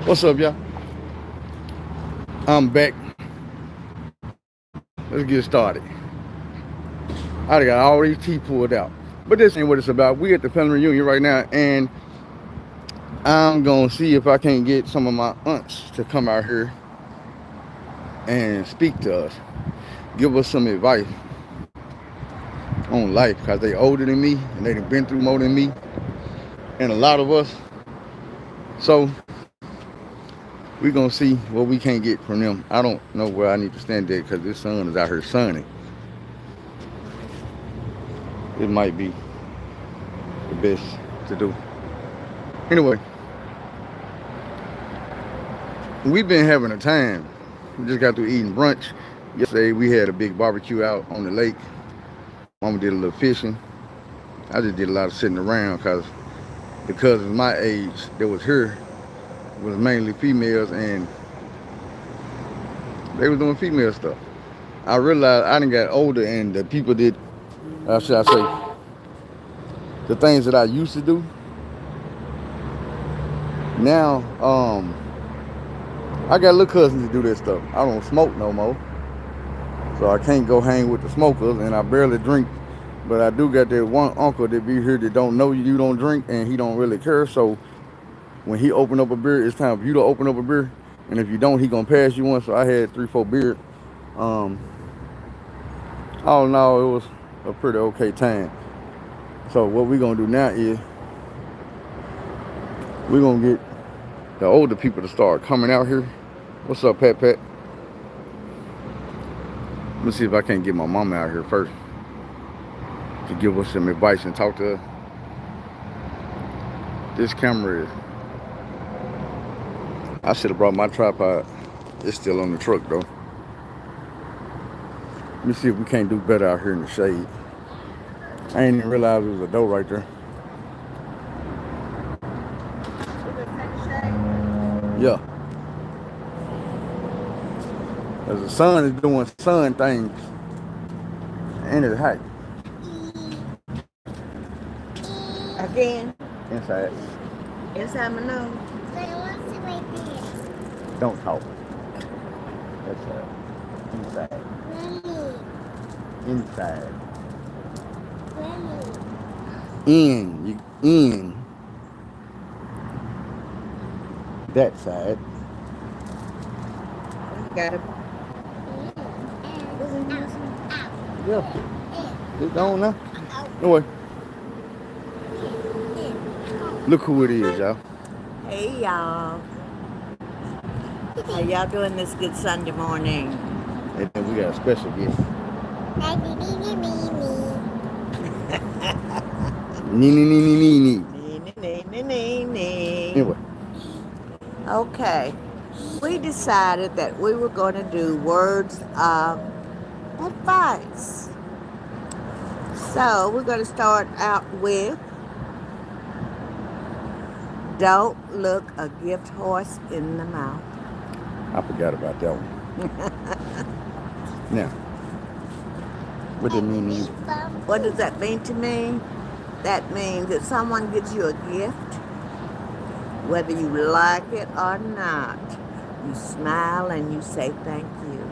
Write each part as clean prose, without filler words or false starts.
What's up, y'all? I'm back. Let's get started. I got all these teeth pulled out. But this ain't what it's about. We at the family reunion right now, and I'm gonna see if I can't get some of my aunts to come out here and speak to us, give us some advice on life, because they older than me and they've been through more than me and a lot of us. So we gonna see what we can't get from them. I don't know where I need to stand at because this sun is out here sunning. It might be the best to do. Anyway, we've been having a time. We just got through eating brunch. Yesterday we had a big barbecue out on the lake. Mama did a little fishing. I just did a lot of sitting around because of my age that was here was mainly females and they was doing female stuff. I realized I done got older and the people did, how should I say, the things that I used to do. Now, I got little cousins to do that stuff. I don't smoke no more, so I can't go hang with the smokers, and I barely drink. But I do got that one uncle that be here that don't know you don't drink, and he don't really care. So when he open up a beer, it's time for you to open up a beer. And if you don't, he gonna pass you one. So I had 3, 4 beers. Um, all in all, it was a pretty okay time. So what we gonna do now is we gonna get the older people to start coming out here. What's up, Pat Pat? Let me see if I can't get my mama out here first to give us some advice and talk to her. This camera is. I should have brought my tripod. It's still on the truck though. Let me see if we can't do better out here in the shade. I ain't even realize there was a door right there. Yeah. Cause the sun is doing sun things. And it's hot. Again, Inside. inside my nose. Don't talk. That's inside. Inside. In. You in that side. Got it. Yeah. It's on now. Anyway. Look who it is, y'all. Hey, y'all. How y'all doing this good Sunday morning? And then we got a special guest. Nee, nee, nee, nee, nee, nee. Anyway. Okay. We decided that we were going to do words of advice. So we're going to start out with don't look a gift horse in the mouth. I forgot about that one. Now, what does it mean to you? What does that mean to me? That means that someone gives you a gift, whether you like it or not, you smile and you say thank you.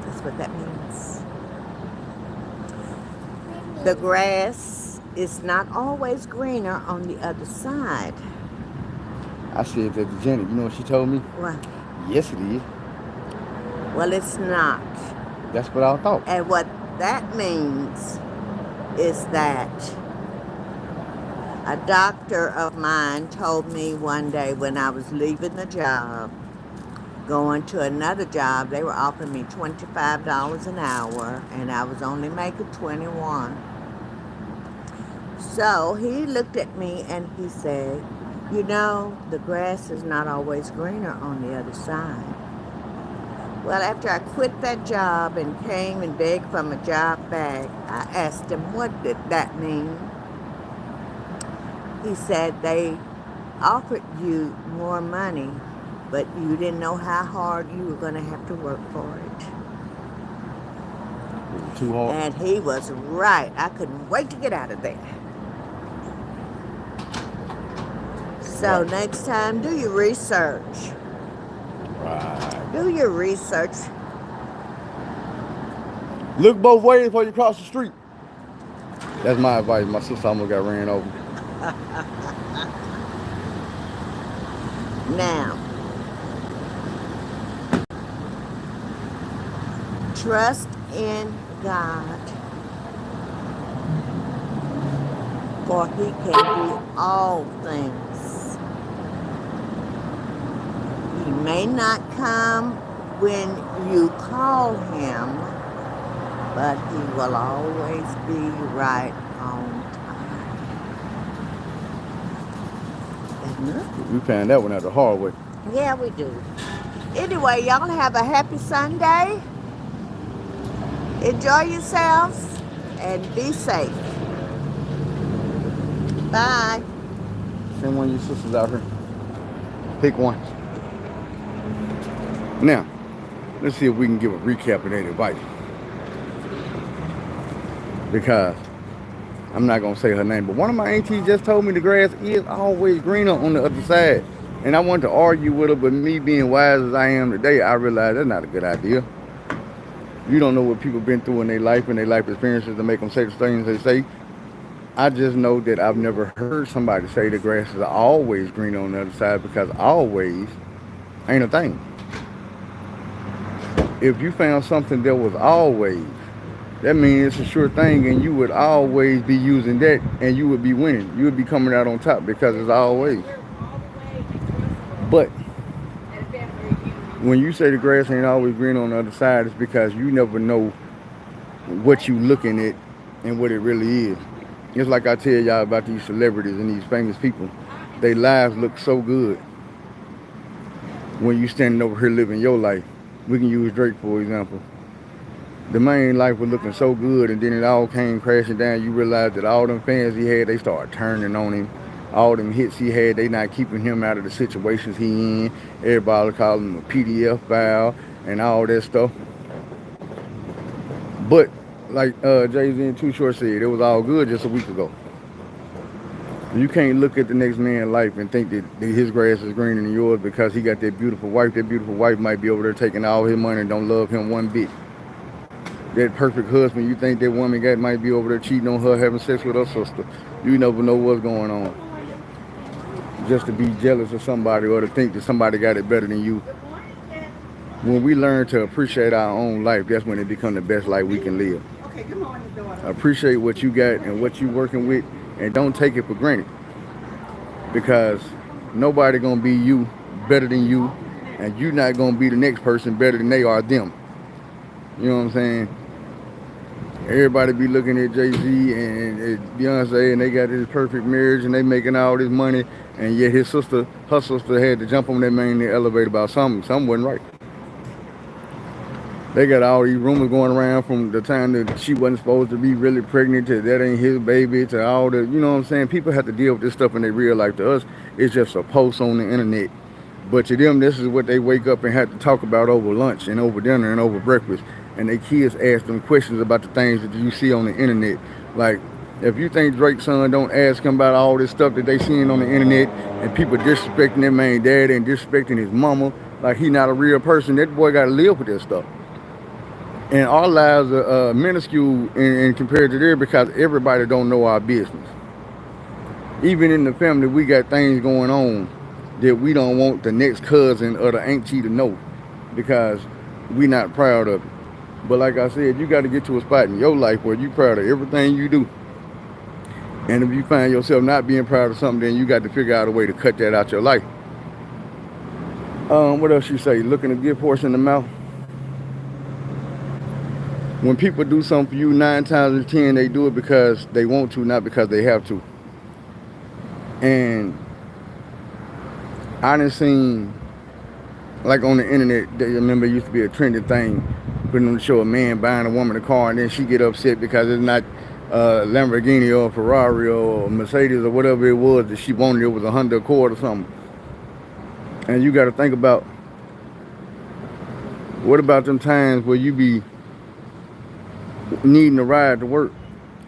That's what that means. The grass is not always greener on the other side. I said that to Janet. You know what she told me? What? Yes, it is. Well, it's not. That's what I thought. And what that means is that a doctor of mine told me one day when I was leaving the job, going to another job, they were offering me $25 an hour, and I was only making 21. So he looked at me and he said, you know, the grass is not always greener on the other side. Well, after I quit that job and came and begged for my job back, I asked him, what did that mean? He said they offered you more money, but you didn't know how hard you were going to have to work for it. Was it too hard? And he was right. I couldn't wait to get out of there. So Right. next time, do your research. Right. Do your research. Look both ways before you cross the street. That's my advice. My sister almost got ran over. Now, trust in God, for He can do all things. He may not come when you call Him, but He will always be right on time. Isn't it? We found that one out the hard way. Yeah, we do. Anyway, y'all have a happy Sunday. Enjoy yourselves and be safe. Bye. Send one of your sisters out here. Pick one. Now, let's see if we can give a recap of that advice. Because I'm not gonna say her name, but one of my aunties just told me the grass is always greener on the other side. And I wanted to argue with her, but me being wise as I am today, I realized that's not a good idea. You don't know what people been through in their life and their life experiences to make them say the things they say. I just know that I've never heard somebody say the grass is always greener on the other side, because always ain't a thing. If you found something that was always, that means it's a sure thing, and you would always be using that, and you would be winning. You would be coming out on top because it's always. But when you say the grass ain't always green on the other side, it's because you never know what you looking at and what it really is. It's like I tell y'all about these celebrities and these famous people. Their lives look so good when you standing over here living your life. We can use Drake for example. The main life was looking so good, and then it all came crashing down. You realize that all them fans he had, they started turning on him. All them hits he had, they not keeping him out of the situations he in. Everybody calling him a PDF file and all that stuff. But like Jay-Z and Too Short said, it was all good just a week ago. You can't look at the next man's life and think that his grass is greener than yours because he got that beautiful wife. That beautiful wife might be over there taking all his money and don't love him one bit. That perfect husband you think that woman got might be over there cheating on her, having sex with her sister. You never know what's going on. Just to be jealous of somebody or to think that somebody got it better than you. When we learn to appreciate our own life, that's when it becomes the best life we can live. Appreciate what you got and what you working with, and don't take it for granted. Because nobody gonna be you better than you, and you not gonna be the next person better than they are them. You know what I'm saying? Everybody be looking at Jay-Z and Beyonce, and they got this perfect marriage, and they making all this money, and yet her sister had to jump on that man in the elevator about something. Something wasn't right. They got all these rumors going around from the time that she wasn't supposed to be really pregnant to that ain't his baby to all the, you know what I'm saying? People have to deal with this stuff in their real life. To us, it's just a post on the internet. But to them, this is what they wake up and have to talk about over lunch and over dinner and over breakfast. And their kids ask them questions about the things that you see on the internet. Like, if you think Drake's son don't ask him about all this stuff that they seeing on the internet and people disrespecting their main daddy and disrespecting his mama, like he not a real person, that boy got to live with that stuff. And our lives are minuscule in compared to theirs because everybody don't know our business. Even in the family, we got things going on that we don't want the next cousin or the auntie to know because we not proud of it. But like I said, you got to get to a spot in your life where you proud of everything you do. And if you find yourself not being proud of something, then you got to figure out a way to cut that out your life. What else you say? Looking a good horse in the mouth. When people do something for you, 9 times out of 10, they do it because they want to, not because they have to. And I done seen, like on the internet, I remember it used to be a trending thing, putting on the show a man buying a woman a car, and then she get upset because it's not Lamborghini or Ferrari or Mercedes or whatever it was that she wanted. It was a Honda Accord or something. And you got to think about, what about them times where you be needing a ride to work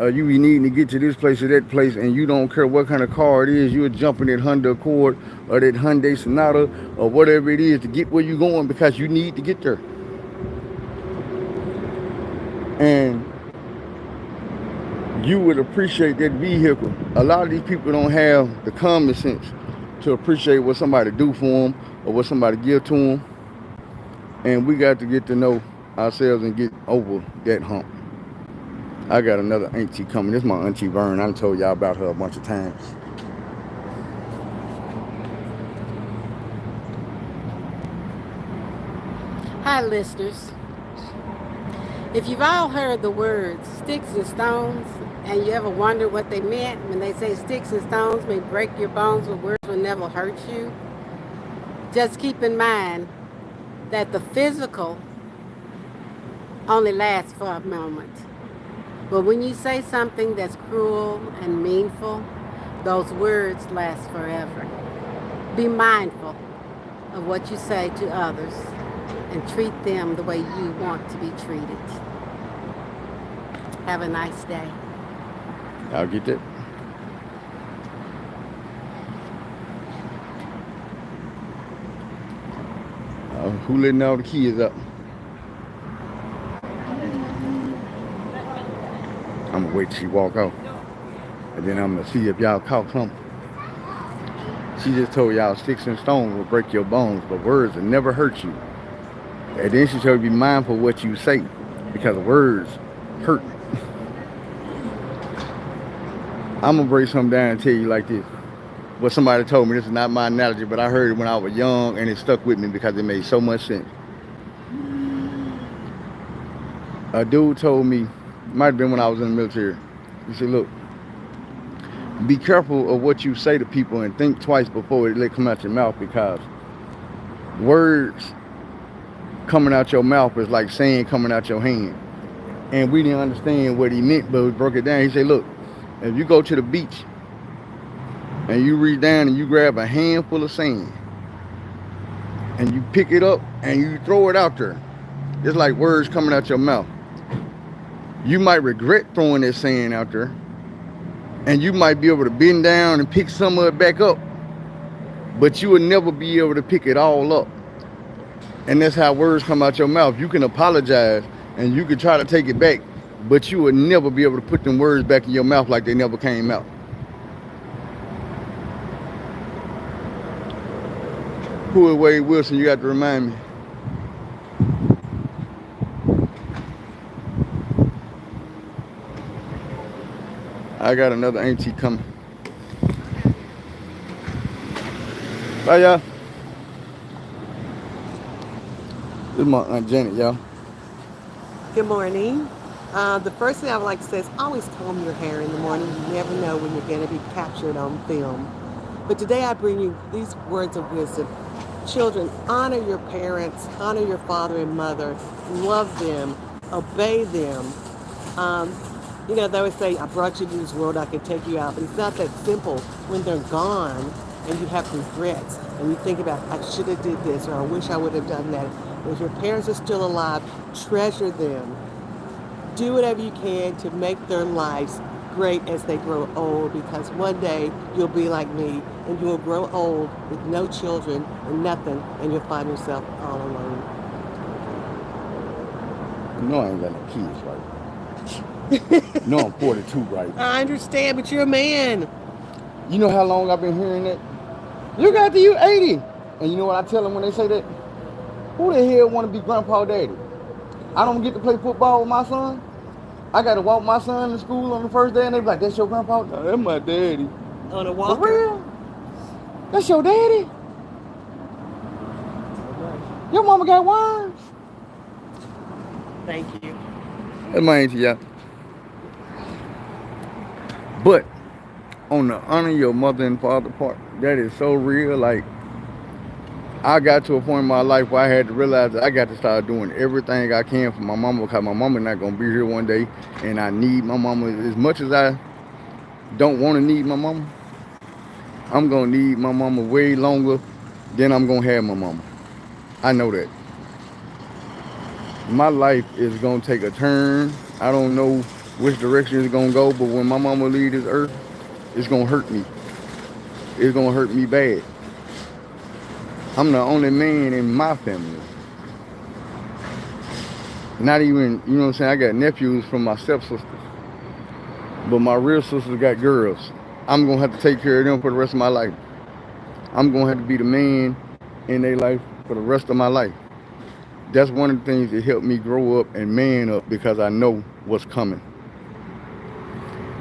You be needing to get to this place or that place, and you don't care what kind of car it is. You're jumping that Honda Accord or that Hyundai Sonata or whatever it is to get where you're going because you need to get there. And you would appreciate that vehicle. A lot of these people don't have the common sense to appreciate what somebody do for them or what somebody give to them. And we got to get to know ourselves and get over that hump. I got another auntie coming. This is my auntie Vern. I told y'all about her a bunch of times. Hi, listeners. If you've all heard the words sticks and stones, and you ever wondered what they meant when they say sticks and stones may break your bones, but words will never hurt you, just keep in mind that the physical only lasts for a moment. But when you say something that's cruel and meaningful, those words last forever. Be mindful of what you say to others and treat them the way you want to be treated. Have a nice day. Y'all get that? Who letting all the kids up? I'm gonna wait till she walk out. And then I'm gonna see if y'all caught something. She just told y'all sticks and stones will break your bones, but words will never hurt you. And then she told you be mindful of what you say because words hurt. I'm gonna break something down and tell you like this. What somebody told me, this is not my analogy, but I heard it when I was young and it stuck with me because it made so much sense. A dude told me, might have been when I was in the military, he said, look, be careful of what you say to people and think twice before it come out your mouth because words coming out your mouth is like sand coming out your hand. And we didn't understand what he meant, but we broke it down. He said, look, if you go to the beach and you reach down and you grab a handful of sand and you pick it up and you throw it out there, it's like words coming out your mouth. You might regret throwing that sand out there, and you might be able to bend down and pick some of it back up, but you will never be able to pick it all up. And that's how words come out your mouth. You can apologize and you can try to take it back, but you will never be able to put them words back in your mouth like they never came out. Who is Wade Wilson? You got to remind me. I got another auntie coming. Bye, y'all. This is my Aunt Janet, y'all. Good morning. The first thing I would like to say is always comb your hair in the morning. You never know when you're going to be captured on film. But today I bring you these words of wisdom. Children, honor your parents, honor your father and mother, love them, obey them. They always say, I brought you to this world, I can take you out. But it's not that simple when they're gone and you have regrets and you think about, I should have did this or I wish I would have done that. If your parents are still alive, treasure them. Do whatever you can to make their lives great as they grow old, because one day you'll be like me and you will grow old with no children and nothing, and you'll find yourself all alone. You know I ain't got no kids, right? No, I'm 42, right? I understand, but you're a man. You know how long I've been hearing that? You got to you 80. And you know what I tell them when they say that? Who the hell want to be grandpa daddy? I don't get to play football with my son. I got to walk my son to school on the first day and they be like, that's your grandpa? No, that's my daddy. On a For walker. real? That's your daddy? Your mama got worms? Thank you. That's my auntie, y'all. But on the honor your mother and father part, that is so real. Like, I got to a point in my life where I had to realize that I got to start doing everything I can for my mama, because my mama not gonna be here one day, and I need my mama as much as I don't want to need my mama. I'm gonna need my mama way longer than I'm gonna have my mama. I know that. My life is gonna take a turn. I don't know which direction it's gonna go. But when my mama leave this earth, it's gonna hurt me. It's gonna hurt me bad. I'm the only man in my family. Not even, you know what I'm saying? I got nephews from my stepsisters, but my real sisters got girls. I'm gonna have to take care of them for the rest of my life. I'm gonna have to be the man in their life for the rest of my life. That's one of the things that helped me grow up and man up because I know what's coming.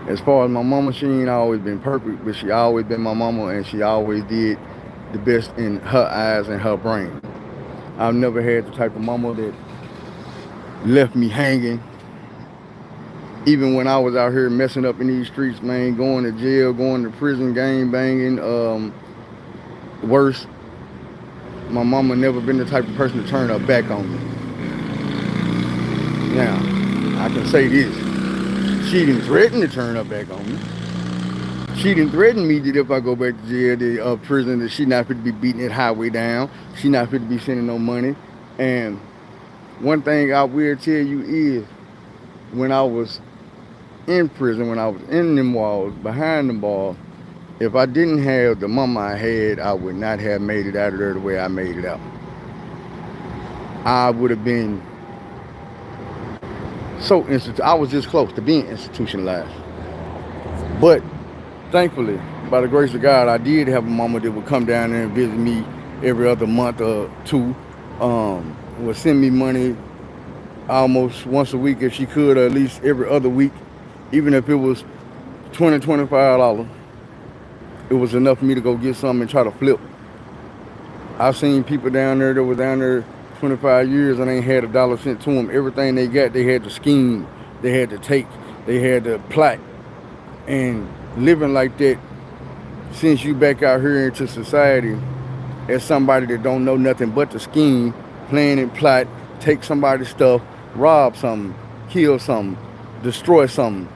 As far as my mama, she ain't always been perfect, but she always been my mama and she always did the best in her eyes and her brain. I've never had the type of mama that left me hanging. Even when I was out here messing up in these streets, man, going to jail, going to prison, gang banging, worse, my mama never been the type of person to turn her back on me. Now, I can say this. She didn't threaten to turn her back on me. She didn't threaten me that if I go back to jail, the prison, that she not fit to be beating that highway down. She not fit to be sending no money. And one thing I will tell you is, when I was in prison, when I was in them walls, behind them bars, if I didn't have the mama I had, I would not have made it out of there the way I made it out. I would have been I was this close to being institutionalized. But thankfully, by the grace of God, I did have a mama that would come down there and visit me every other month or two. Would send me money almost once a week if she could, or at least every other week. Even if it was $20, $25, it was enough for me to go get something and try to flip. I've seen people down there that were down there 25 years and ain't had a dollar sent to them. Everything they got, they had to scheme, they had to take, they had to plot. And living like that sends you back out here into society as somebody that don't know nothing but to scheme, plan and plot, take somebody's stuff, rob something, kill something, destroy something.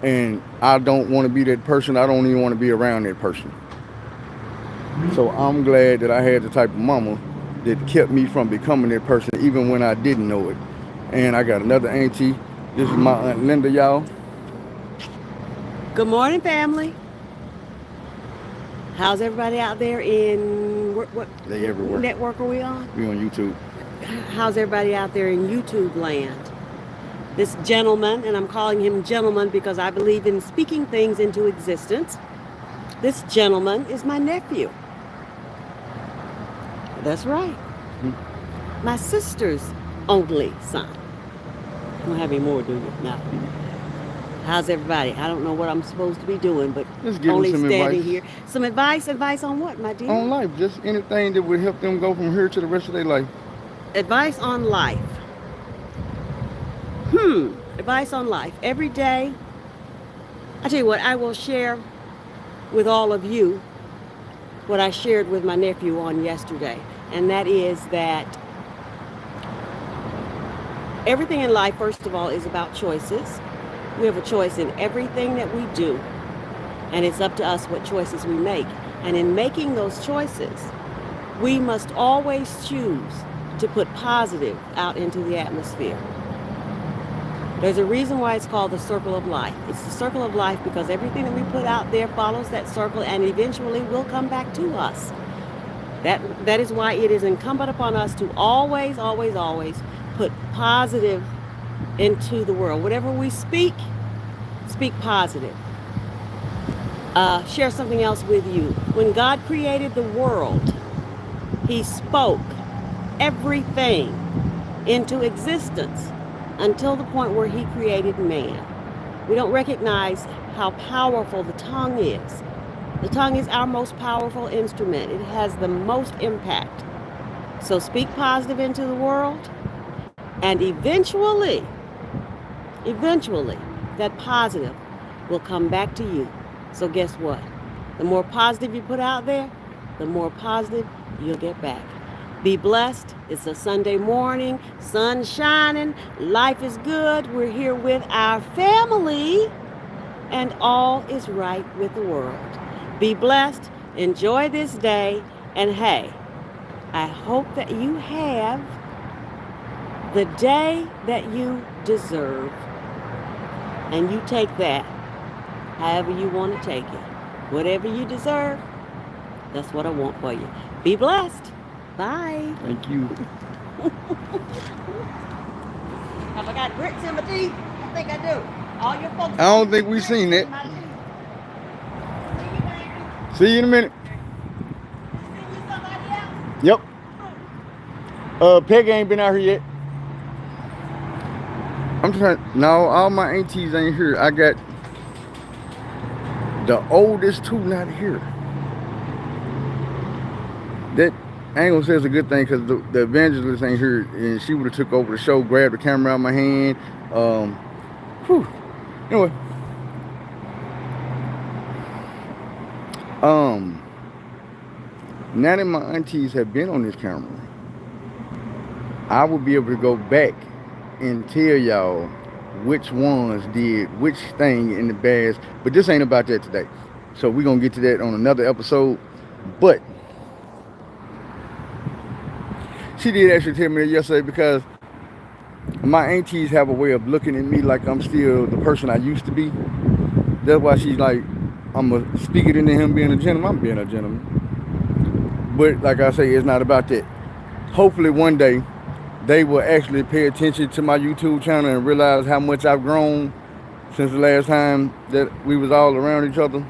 And I don't want to be that person. I don't even want to be around that person. So I'm glad that I had the type of mama that kept me from becoming that person even when I didn't know it. And I got another auntie. This is my Aunt Linda, y'all. Good morning, family. How's everybody out there in what They everywhere. network are we on? We on YouTube. How's everybody out there in YouTube land? This gentleman, and I'm calling him gentleman because I believe in speaking things into existence. This gentleman is my nephew. That's right. My sister's only son. You don't have any more, do you? No. How's everybody? I don't know what I'm supposed to be doing, but Just give only them some standing advice. here. Some advice? Advice on what, my dear? On life, just anything that would help them go from here to the rest of their life. Advice on life. Advice on life. Every day, I tell you what, I will share with all of you what I shared with my nephew on yesterday. And that is that everything in life, first of all, is about choices. We have a choice in everything that we do. And it's up to us what choices we make. And in making those choices, we must always choose to put positive out into the atmosphere. There's a reason why it's called the circle of life. It's the circle of life because everything that we put out there follows that circle and eventually will come back to us. That is why it is incumbent upon us to always, always, always put positive into the world. Whatever we speak, speak positive. Share something else with you. When God created the world, He spoke everything into existence until the point where He created man. We don't recognize how powerful the tongue is. The tongue is our most powerful instrument. It has the most impact. So speak positive into the world, and eventually, that positive will come back to you. So guess what? The more positive you put out there, the more positive you'll get back. Be blessed. It's a Sunday morning, sun shining, life is good. We're here with our family, and all is right with the world. Be blessed. Enjoy this day. And hey, I hope that you have the day that you deserve. And you take that however you want to take it. Whatever you deserve, that's what I want for you. Be blessed. Bye. Thank you. Have I got grits in my teeth? I think I do. All your folks. I don't think we seen it. See you in a minute. Yep. Peggy ain't been out here yet. I'm trying. No, all my aunties ain't here. I got the oldest two not here. That I ain't gonna say it's a good thing because the evangelist ain't here, and she would have took over the show, grabbed the camera out of my hand. Whew. Anyway. Now that my aunties have been on this camera, I will be able to go back and tell y'all which ones did which thing in the bass. But this ain't about that today. So we're gonna get to that on another episode. But she did actually tell me that yesterday because my aunties have a way of looking at me like I'm still the person I used to be. That's why she's like, I'm gonna speak it into him being a gentleman. I'm being a gentleman. But like I say, it's not about that. Hopefully one day they will actually pay attention to my YouTube channel and realize how much I've grown since the last time that we was all around each other.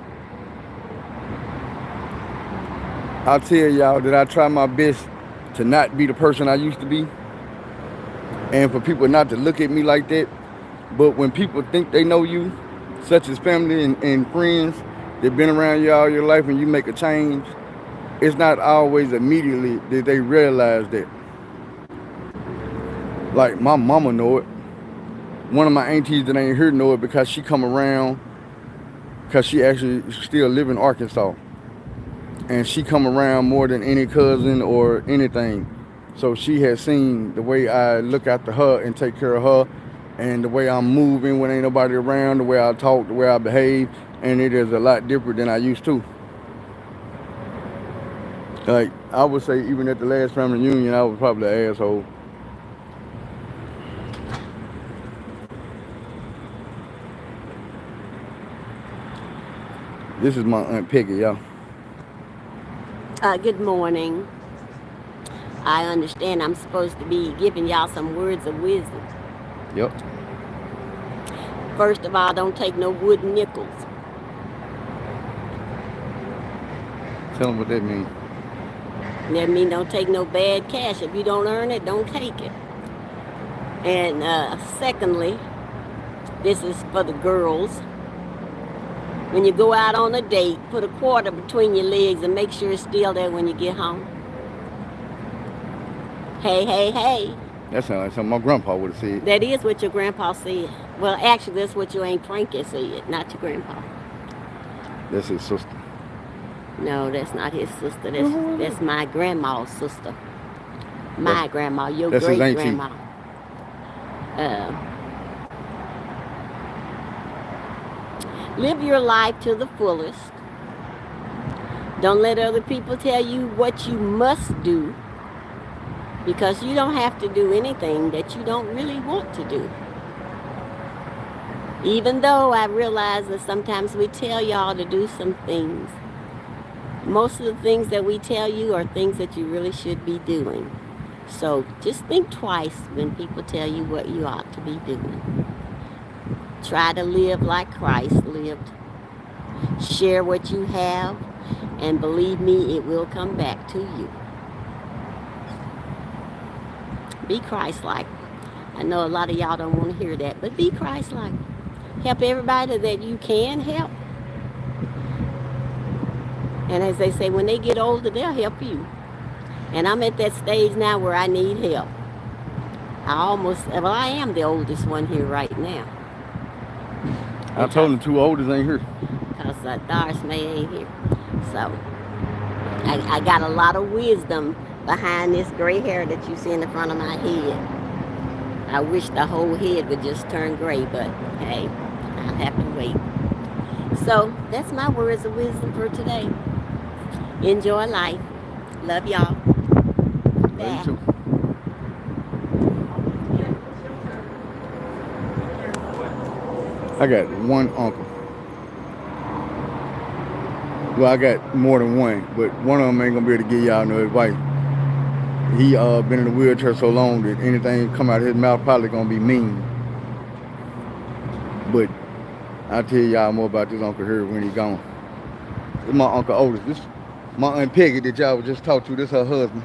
I'll tell y'all that I try my best to not be the person I used to be, and for people not to look at me like that. But when people think they know you, such as family and friends, they've been around you all your life and you make a change, it's not always immediately that they realize that. Like my mama know it. One of my aunties that ain't here know it because she come around, because she actually still live in Arkansas. And she come around more than any cousin or anything. So she has seen the way I look after her and take care of her, and the way I'm moving when ain't nobody around, the way I talk, the way I behave, and it is a lot different than I used to. Like, I would say even at the last family reunion, I was probably an asshole. This is my Aunt Peggy, y'all. Good morning. I understand I'm supposed to be giving y'all some words of wisdom. Yep. First of all, don't take no wooden nickels. Tell them what that means. That means don't take no bad cash. If you don't earn it, don't take it. And secondly, this is for the girls. When you go out on a date, put a quarter between your legs and make sure it's still there when you get home. Hey, hey, hey. That sounds like something my grandpa would have said. That is what your grandpa said. Well, actually, that's what your Aunt Frankie said, not your grandpa. That's his sister. No, that's not his sister. That's my grandma's sister. My grandma, your great-grandma. Live your life to the fullest. Don't let other people tell you what you must do, because you don't have to do anything that you don't really want to do. Even though I realize that sometimes we tell y'all to do some things, most of the things that we tell you are things that you really should be doing. So just think twice when people tell you what you ought to be doing. Try to live like Christ lived. Share what you have, and believe me, it will come back to you. Be Christ-like. I know a lot of y'all don't want to hear that, but be Christ-like. Help everybody that you can help. And as they say, when they get older, they'll help you. And I'm at that stage now where I need help. I am the oldest one here right now. I told them the two oldest ain't here. Because Doris May ain't here. So, I got a lot of wisdom behind this gray hair that you see in the front of my head. I wish the whole head would just turn gray, but hey, I'll have to wait. So, that's my words of wisdom for today. Enjoy life. Love y'all. Love you too. I got one uncle. Well, I got more than one, but one of them ain't gonna be able to give y'all no advice. He been in the wheelchair so long that anything come out of his mouth probably gonna be mean. But I'll tell y'all more about this Uncle here when he gone. This is my Uncle Otis. This my Aunt Peggy that y'all was just talked to. This her husband.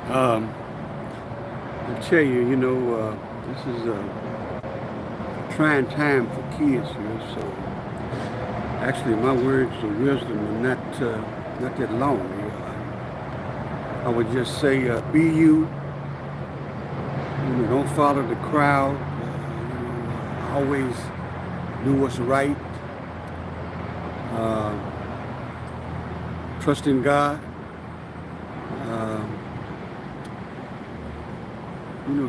Um, I tell you, this is a trying time for kids here. So actually, my words of wisdom are not that long. I would just say, be you. Don't follow the crowd. Always do what's right. Uh, Trust in God.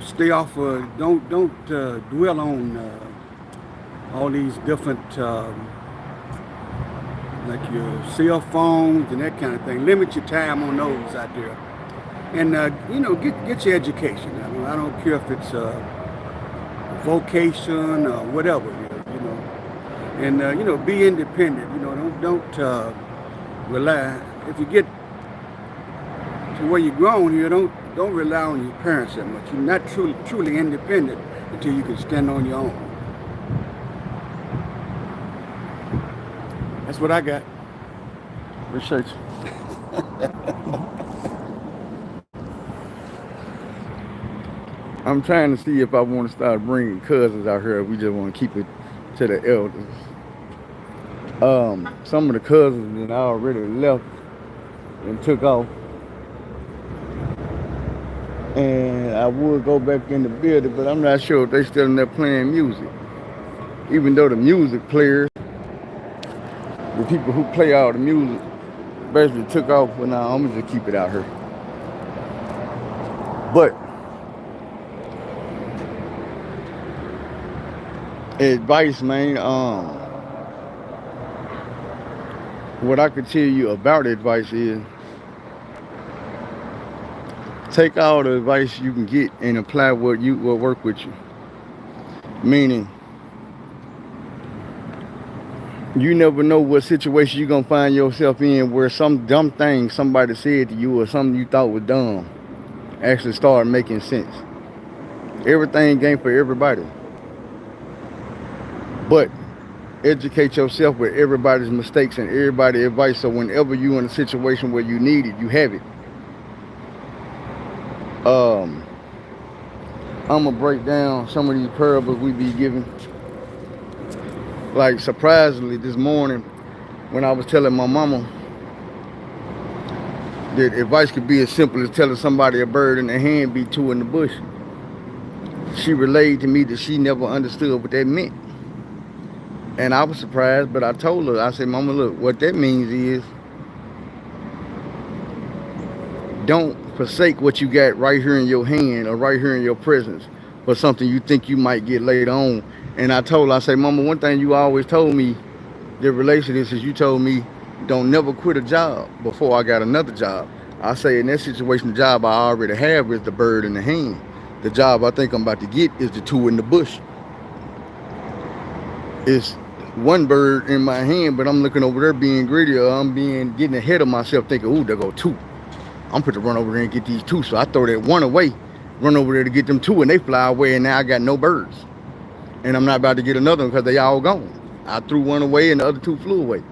Stay off. Don't dwell on all these different like your cell phones and that kind of thing. Limit your time on those out there, and get your education. I don't care if it's vocation or whatever. And be independent. Don't rely. If you get to where you're grown here, don't rely on your parents that much. You're not truly independent until you can stand on your own. That's what I got. Appreciate you. I'm trying to see if I want to start bringing cousins out here. Or we just want to keep it to the elders. Some of the cousins that I already left and took off. And I would go back in the building, but I'm not sure if they still in there playing music. Even though the music players, the people who play all the music, basically took off, but now I'm gonna just keep it out here. But advice, man, what I could tell you about advice is take all the advice you can get and apply what will work with you. Meaning, you never know what situation you're gonna find yourself in where some dumb thing somebody said to you or something you thought was dumb actually started making sense. Everything ain't for everybody. But educate yourself with everybody's mistakes and everybody's advice, so whenever you're in a situation where you need it, you have it. I'm gonna break down some of these parables we be giving. Like, surprisingly, this morning when I was telling my mama that advice could be as simple as telling somebody a bird in the hand be two in the bush, she relayed to me that she never understood what that meant. And I was surprised, but I told her, I said, Mama, look, what that means is don't forsake what you got right here in your hand or right here in your presence for something you think you might get later on. And I told her, I said, Mama, one thing you always told me that relates to this is you told me don't never quit a job before I got another job. I say in that situation, the job I already have is the bird in the hand. The job I think I'm about to get is the two in the bush. It's one bird in my hand, but I'm looking over there being greedy, or I'm getting ahead of myself thinking, ooh, there go two. I'm put to run over there and get these two. So I throw that one away, run over there to get them two, and they fly away, and now I got no birds. And I'm not about to get another one because they all gone. I threw one away and the other two flew away.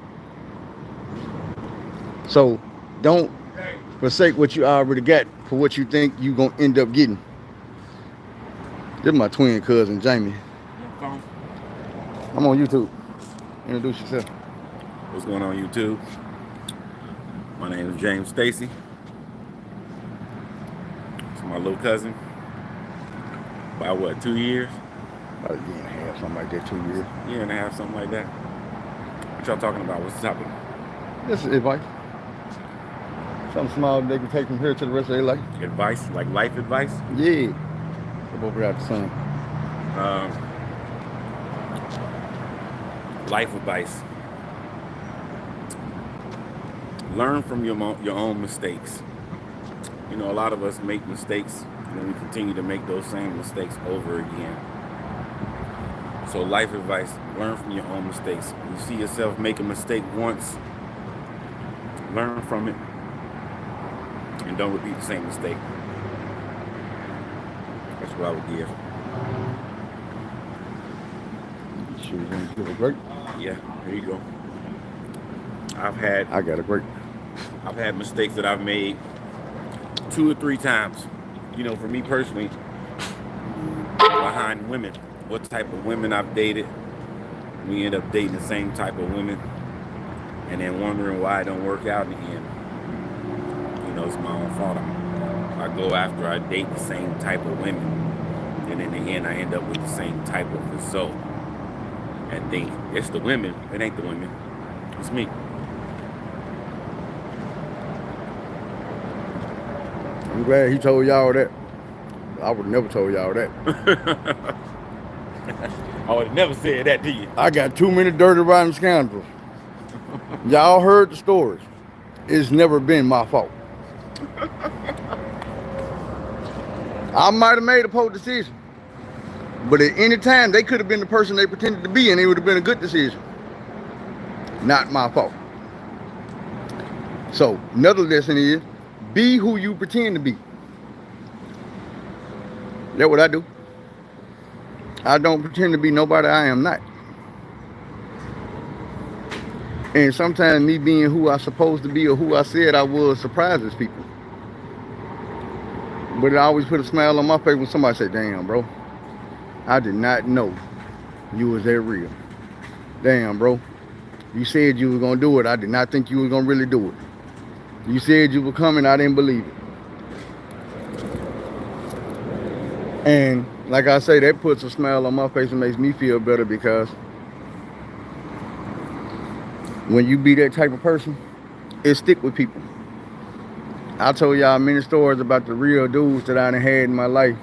So don't forsake what you already got for what you think you gonna end up getting. This is my twin cousin, Jamie. I'm on YouTube. Introduce yourself. What's going on, YouTube? My name is James Stacy. It's my little cousin. By what, 2 years? About a year and a half, something like that, 2 years. Year and a half, something like that. What y'all talking about? What's the topic? This is advice. Something small they can take from here to the rest of their life. Advice? Like life advice? Yeah. Come over here, the sun. Life advice. Learn from your own mistakes. A lot of us make mistakes and we continue to make those same mistakes over again. So life advice, learn from your own mistakes. When you see yourself make a mistake once, learn from it and don't repeat the same mistake. That's what I would give. Sure, you gonna give a grape? Yeah, here you go. I got a grape. I've had mistakes that I've made 2 or 3 times. You know, for me personally, behind women, what type of women I've dated. We end up dating the same type of women, and then wondering why it don't work out in the end. You know, it's my own fault. I go after I date the same type of women, and in the end, I end up with the same type of result. And think it's the women. It ain't the women. It's me. I'm glad he told y'all that. I would have never told y'all that. I would have never said that to you. I got too many dirty rotten scoundrels. Y'all heard the stories. It's never been my fault. I might have made a poor decision, but at any time they could have been the person they pretended to be, and it would have been a good decision. Not my fault. So another lesson is, be who you pretend to be. That's what I do. I don't pretend to be nobody I am not. And sometimes me being who I supposed to be or who I said I was surprises people. But it always put a smile on my face when somebody say, damn, bro, I did not know you was that real. Damn, bro, you said you were going to do it. I did not think you were going to really do it. You said you were coming. I didn't believe it. And like I say, that puts a smile on my face and makes me feel better, because when you be that type of person, it stick with people. I told y'all many stories about the real dudes that I done had in my life.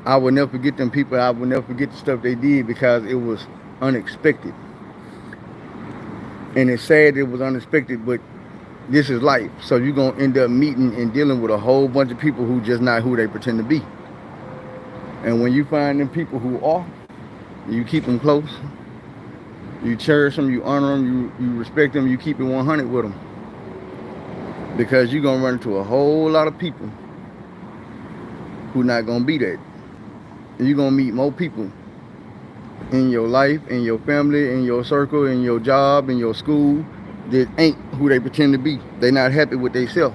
I will never forget them people. I will never forget the stuff they did, because it was unexpected. And it's sad it was unexpected, but this is life. So you're going to end up meeting and dealing with a whole bunch of people who just not who they pretend to be. And when you find them people who are, you keep them close. You cherish them, you honor them, you respect them, you keep it 100 with them. Because you're going to run into a whole lot of people who not going to be that. And you're going to meet more people in your life, in your family, in your circle, in your job, in your school, that ain't who they pretend to be. They not happy with themselves.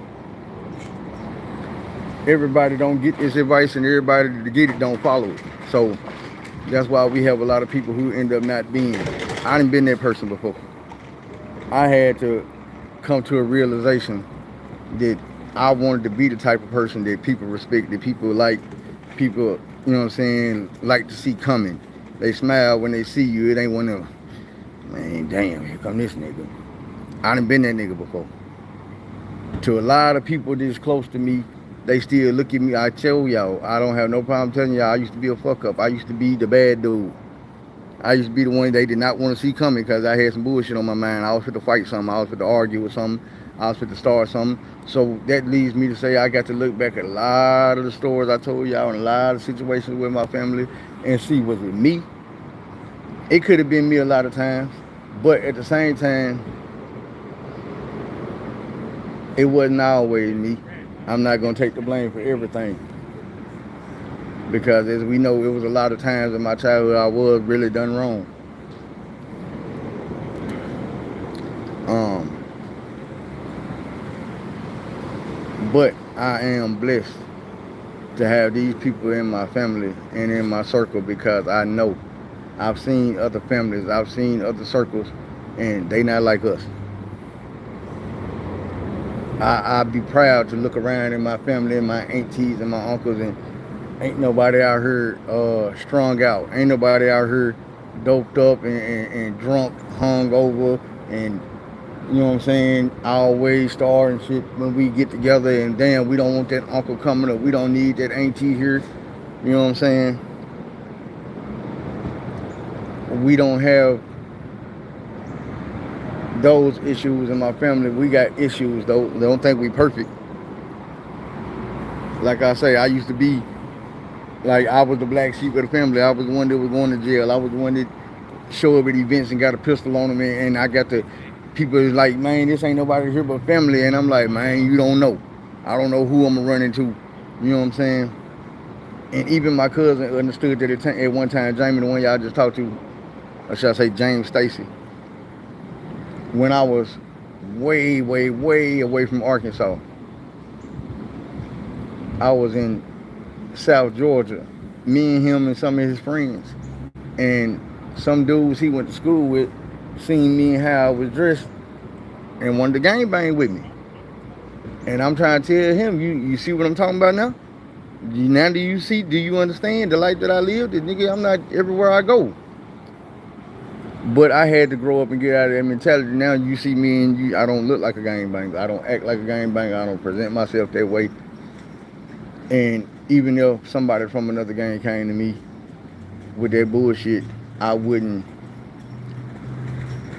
Everybody don't get this advice, and everybody to get it don't follow it. So that's why we have a lot of people who end up not being. I done been that person before. I had to come to a realization that I wanted to be the type of person that people respect, that people like, people, you know what I'm saying, like to see coming. They smile when they see you. It ain't one of them, man, damn, here come this nigga. I done been that nigga before. To a lot of people this close to me, they still look at me. I tell y'all, I don't have no problem telling y'all, I used to be a fuck up. I used to be the bad dude. I used to be the one they did not want to see coming, because I had some bullshit on my mind. I was fit to fight something. I was fit to argue with something. I was fit to start something. So that leads me to say I got to look back at a lot of the stories I told y'all, and a lot of situations with my family, and see, was it me? It could have been me a lot of times, but at the same time, it wasn't always me. I'm not going to take the blame for everything, because as we know, it was a lot of times in my childhood I was really done wrong. But I am blessed to have these people in my family and in my circle, because I know I've seen other families, I've seen other circles, and they not like us. I'd be proud to look around in my family and my aunties and my uncles, and ain't nobody out here strung out. Ain't nobody out here doped up and drunk, hung over, and you know what I'm saying, always starting shit when we get together, and damn, we don't want that uncle coming up, we don't need that auntie here. You know what I'm saying? We don't have those issues in my family. We got issues though. Don't think we perfect. Like I say, I used to be Like I was the black sheep of the family. I was the one that was going to jail. I was the one that showed up at events and got a pistol on him, and I got the people is like, man, this ain't nobody here but family, and I'm like, man, you don't know. I don't know who I'm gonna run into. You know what I'm saying? And even my cousin understood that at one time, Jamie, the one y'all just talked to, or should I say James Stacy, when I was way, way, way away from Arkansas, I was in South Georgia, me and him and some of his friends, and some dudes he went to school with seen me and how I was dressed and wanted to gangbang with me. And I'm trying to tell him, you see what I'm talking about now? Now do you understand the life that I live? The nigga, I'm not everywhere I go. But I had to grow up and get out of that mentality. Now you see me and I don't look like a gangbanger. I don't act like a gangbanger. I don't present myself that way. And even if somebody from another gang came to me with that bullshit, I wouldn't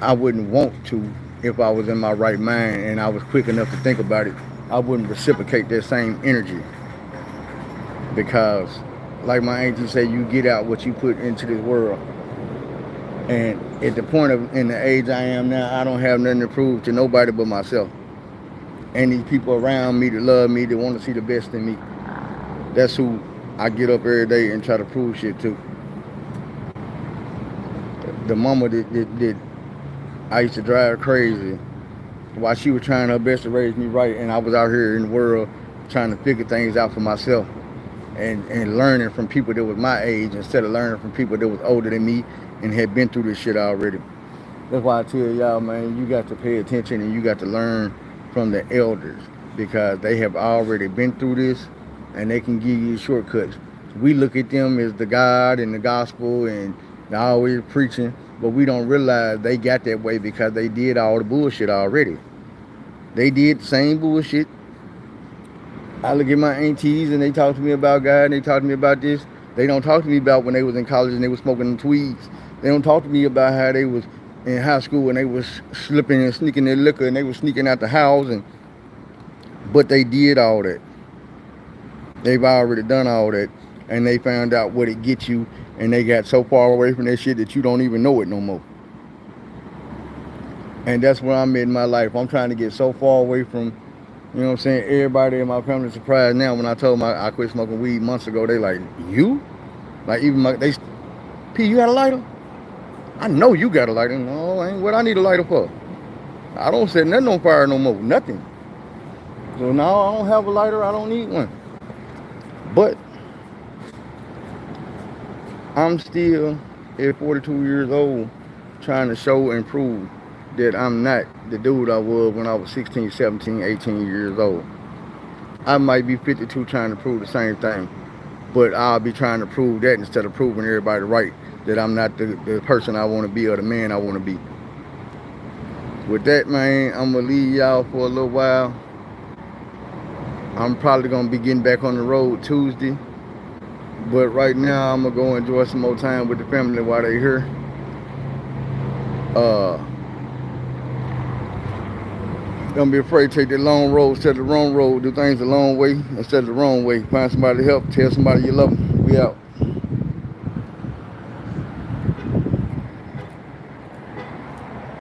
want to if I was in my right mind and I was quick enough to think about it. I wouldn't reciprocate that same energy because, like my auntie said, you get out what you put into this world. And at the point of in the age I am now, I don't have nothing to prove to nobody but myself. And these people around me that love me, that want to see the best in me. That's who I get up every day and try to prove shit to. The mama that I used to drive crazy while she was trying her best to raise me right, and I was out here in the world trying to figure things out for myself and learning from people that was my age instead of learning from people that was older than me and had been through this shit already. That's why I tell y'all, man, you got to pay attention and you got to learn from the elders because they have already been through this and they can give you shortcuts. We look at them as the God and the gospel and they're always preaching, but we don't realize they got that way because they did all the bullshit already. They did the same bullshit. I look at my aunties and they talk to me about God and they talk to me about this. They don't talk to me about when they was in college and they was smoking them tweeds. They don't talk to me about how they was in high school and they was slipping and sneaking their liquor and they was sneaking out the house. But they did all that. They've already done all that. And they found out what it gets you. And they got so far away from that shit that you don't even know it no more. And that's where I'm in my life. I'm trying to get so far away from, you know what I'm saying? Everybody in my family is surprised now when I told them I quit smoking weed months ago. They like, you? Like even P, you got a lighter? I know you got a lighter. No, ain't what I need a lighter for. I don't set nothing on fire no more. Nothing. So now I don't have a lighter. I don't need one. But I'm still at 42 years old trying to show and prove that I'm not the dude I was when I was 16, 17, 18 years old. I might be 52 trying to prove the same thing, but I'll be trying to prove that instead of proving everybody right that I'm not the person I want to be or the man I want to be. With that, man, I'm going to leave y'all for a little while. I'm probably going to be getting back on the road Tuesday. But right now, I'm going to go enjoy some more time with the family while they're here. Don't be afraid to take the long road instead of the wrong road. Do things the long way instead of the wrong way. Find somebody to help. Tell somebody you love them. We out.